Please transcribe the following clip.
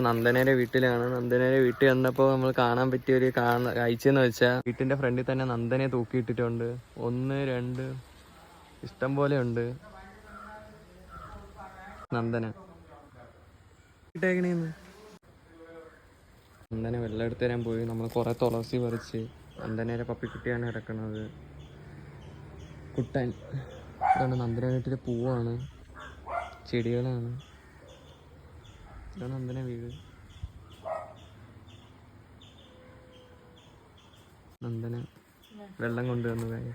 നന്ദനയുടെ വീട്ടിലാണ്. നന്ദനയുടെ വീട്ടിൽ വന്നപ്പോൾ നമ്മൾ കാണാൻ പറ്റിയ ഒരു കാഴ്ചയെന്ന് വെച്ചാൽ വീട്ടിന്റെ ഫ്രണ്ടിൽ തന്നെ നന്ദനെ തൂക്കിയിട്ടിട്ടുണ്ട്. 1 2 ഇഷ്ടം പോലെ ഉണ്ട് നന്ദന. നന്ദനെ വെള്ളം എടുത്ത് തരാൻ പോയി. നമ്മൾ കുറെ തുളസി പറിച്ച്. നന്ദനയുടെ പപ്പിക്കുട്ടിയാണ് കിടക്കുന്നത്. കുട്ടൻ. ഇതാണ് നന്ദന വീട്ടിലെ പൂവാണ്, ചെടികളാണ്. ഇതാണ് നന്ദന വീട്. നന്ദന വെള്ളം കൊണ്ടുവന്നതായി.